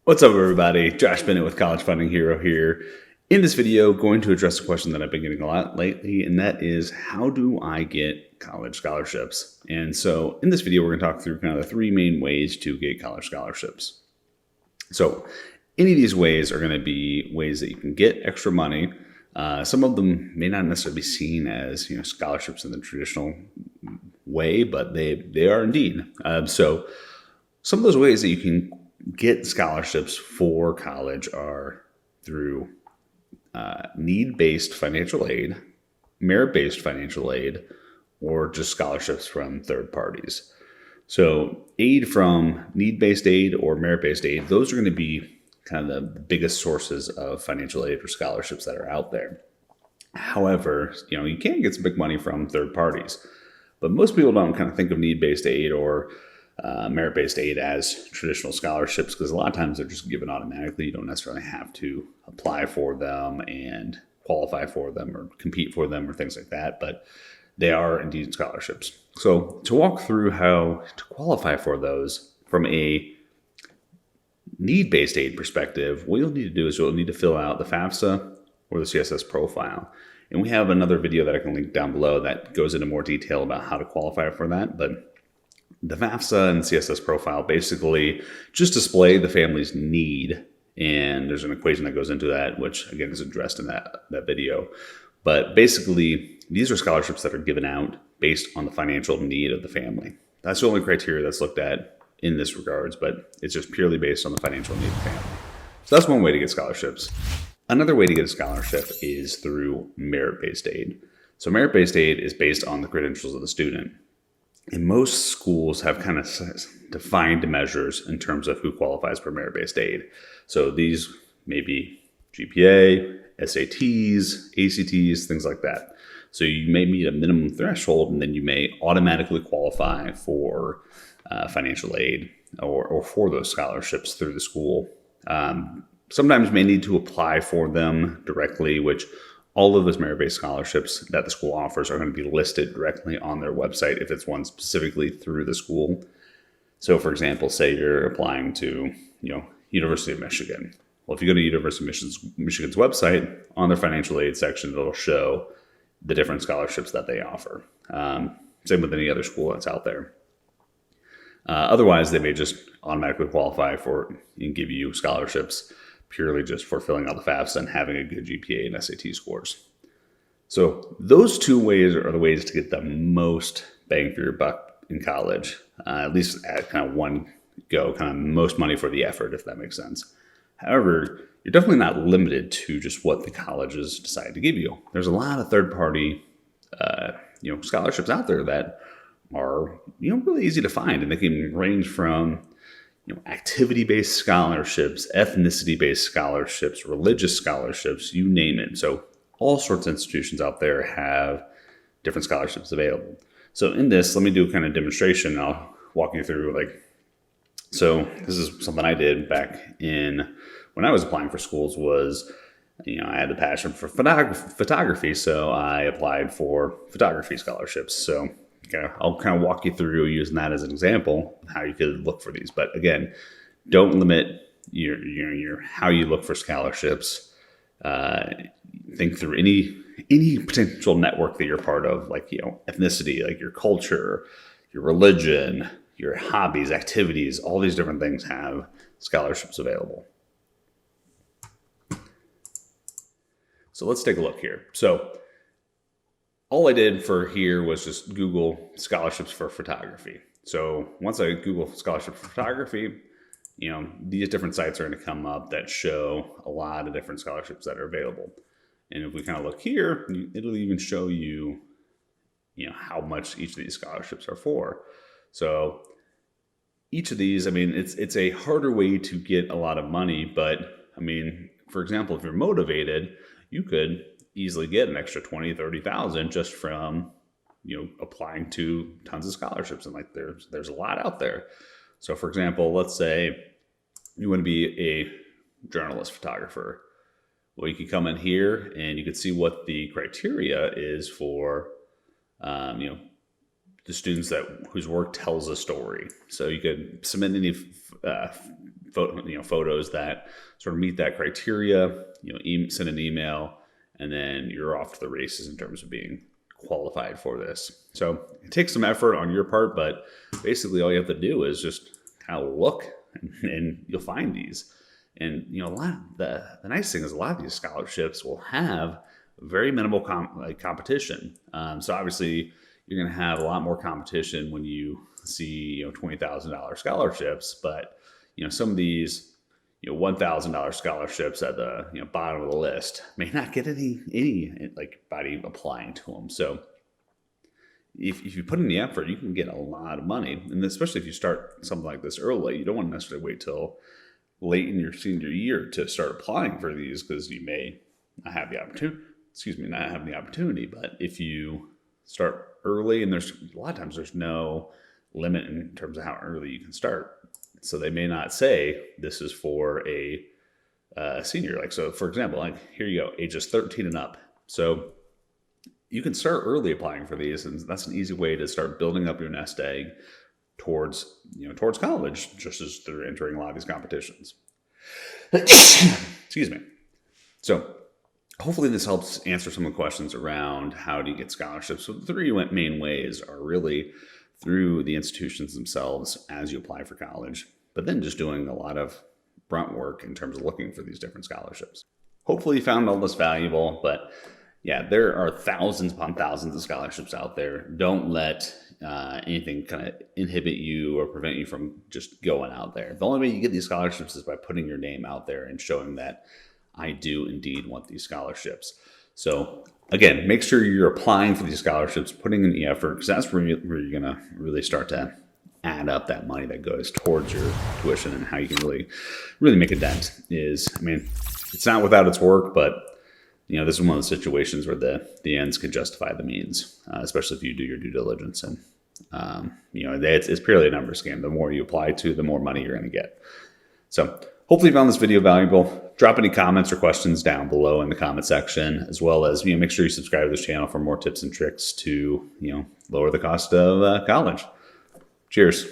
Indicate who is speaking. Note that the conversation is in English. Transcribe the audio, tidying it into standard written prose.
Speaker 1: What's up, everybody? Josh Bennett with College Funding Hero here. In this video, going to address a question that I've been getting a lot lately, and that is, how do I get college scholarships? And so in this video, we're going to talk through kind of the three main ways to get college scholarships. So any of these ways are going to be ways that you can get extra money. Some of them may not necessarily be seen as scholarships in the traditional way, but they are indeed. So some of those ways that you can get scholarships for college are through need-based financial aid, merit-based financial aid, or just scholarships from third parties. So aid from need-based aid or merit-based aid, those are going to be kind of the biggest sources of financial aid or scholarships that are out there. However, you can get some big money from third parties, but most people don't kind of think of need-based aid or merit-based aid as traditional scholarships, because a lot of times they're just given automatically. You don't necessarily have to apply for them and qualify for them or compete for them or things like that, but they are indeed scholarships. So to walk through how to qualify for those from a need-based aid perspective, what you'll need to do is you'll need to fill out the FAFSA or the CSS profile. And we have another video that I can link down below that goes into more detail about how to qualify for that. But the FAFSA and CSS profile basically just display the family's need, and there's an equation that goes into that, which again is addressed in that video. But basically, these are scholarships that are given out based on the financial need of the family. That's the only criteria that's looked at in this regards, but it's just purely based on the financial need of the family. So that's one way to get scholarships. Another way to get a scholarship is through merit-based aid. So merit-based aid is based on the credentials of the student. And most schools have kind of defined measures in terms of who qualifies for merit-based aid. So these may be GPA, SATs, ACTs, things like that. So you may meet a minimum threshold, and then you may automatically qualify for financial aid or for those scholarships through the school. Sometimes you may need to apply for them directly, which all of those merit-based scholarships that the school offers are going to be listed directly on their website if it's one specifically through the school. So for example, say you're applying to, University of Michigan. Well, if you go to University of Michigan's website, on their financial aid section, it'll show the different scholarships that they offer. Same with any other school that's out there. Otherwise, they may just automatically qualify for and give you scholarships purely just for filling out the FAFSA and having a good GPA and SAT scores. So those two ways are the ways to get the most bang for your buck in college, at least at kind of one go, kind of most money for the effort, if that makes sense. However, you're definitely not limited to just what the colleges decide to give you. There's a lot of third-party, scholarships out there that are, really easy to find, and they can range from activity-based scholarships, ethnicity-based scholarships, religious scholarships, you name it. So all sorts of institutions out there have different scholarships available. So in this, let me do a kind of demonstration. I'll walk you through so this is something I did back in when I was applying for schools was, I had a passion for photography. So I applied for photography scholarships. So I'll kind of walk you through using that as an example of how you could look for these. But again, don't limit your how you look for scholarships. Think through any potential network that you're part of, like ethnicity, like your culture, your religion, your hobbies, activities. All these different things have scholarships available. So let's take a look here. So all I did for here was just Google scholarships for photography. So once I Google scholarship for photography, these different sites are going to come up that show a lot of different scholarships that are available. And if we kind of look here, it'll even show you, how much each of these scholarships are for. So each of these, it's a harder way to get a lot of money, but for example, if you're motivated, you could easily get an extra 20, 30,000 just from, applying to tons of scholarships. And there's a lot out there. So for example, let's say you want to be a journalist photographer. Well, you can come in here and you can see what the criteria is for, the students whose work tells a story. So you could submit any photos that sort of meet that criteria, send an email, and then you're off to the races in terms of being qualified for this. So it takes some effort on your part, but basically all you have to do is just kind of look and you'll find these. And a lot of the nice thing is a lot of these scholarships will have very minimal competition. So obviously you're going to have a lot more competition when you see $20,000 scholarships, but some of these $1,000 scholarships at the bottom of the list may not get anybody applying to them. So if you put in the effort, you can get a lot of money, and especially if you start something like this early, you don't want to necessarily wait till late in your senior year to start applying for these, because you may not have the opportunity. But if you start early, and there's a lot of times there's no limit in terms of how early you can start. So they may not say this is for a senior. So for example, here you go, ages 13 and up. So you can start early applying for these, and that's an easy way to start building up your nest egg towards college, just as they're entering a lot of these competitions. Excuse me. So hopefully this helps answer some of the questions around how do you get scholarships. So the three main ways are really through the institutions themselves as you apply for college, but then just doing a lot of grunt work in terms of looking for these different scholarships. Hopefully you found all this valuable, but yeah, there are thousands upon thousands of scholarships out there. Don't let anything kind of inhibit you or prevent you from just going out there. The only way you get these scholarships is by putting your name out there and showing that I do indeed want these scholarships. So again, make sure you're applying for these scholarships, putting in the effort, because that's where you're going to really start to add up that money that goes towards your tuition, and how you can really make a dent it's not without its work, but this is one of the situations where the ends can justify the means, especially if you do your due diligence. And, it's purely a numbers game. The more you apply to, the more money you're going to get. So hopefully you found this video valuable. Drop any comments or questions down below in the comment section, as well as make sure you subscribe to this channel for more tips and tricks to lower the cost of college. Cheers.